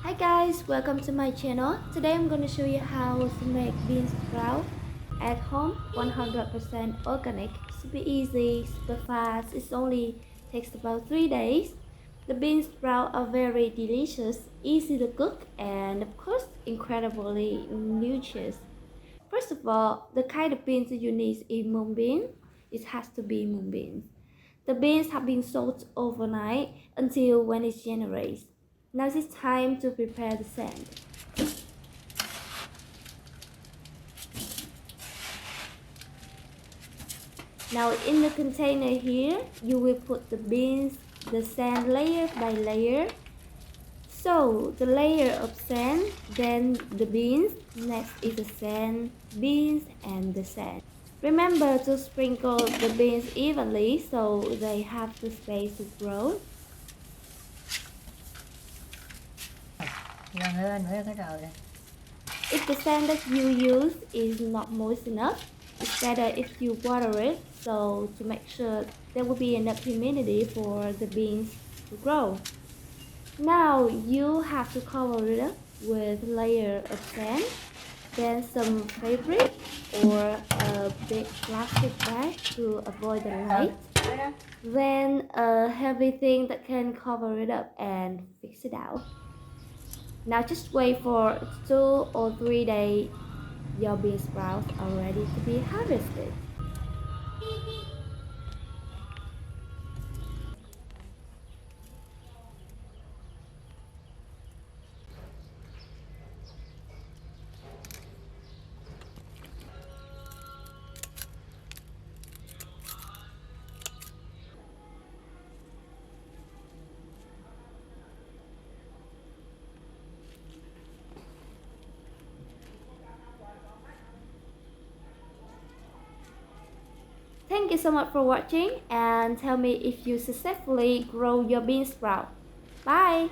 Hi guys, welcome to my channel. Today I'm going to show you how to make bean sprout at home, 100% organic, super easy, super fast. It only takes about 3 days. The bean sprout are very delicious, easy to cook, and of course incredibly nutritious. First of all, the kind of beans you need is mung bean. It has to be mung beans. The beans have been soaked overnight until when it generates. Now it's time to prepare the sand. Now in the container here, you will put the beans, the sand layer by layer. So the layer of sand, then the beans, next is the sand, beans and the sand. Remember to sprinkle the beans evenly so they have the space to grow. If the sand that you use is not moist enough, it's better if you water it so to make sure there will be enough humidity for the beans to grow. Now you have to cover it up with a layer of sand, then some fabric or a big plastic bag to avoid the light, then a heavy thing that can cover it up and fix it out. Now just wait for 2 or 3 days. Your bean sprouts are ready to be harvested. Thank you so much for watching and tell me if you successfully grow your bean sprout. Bye!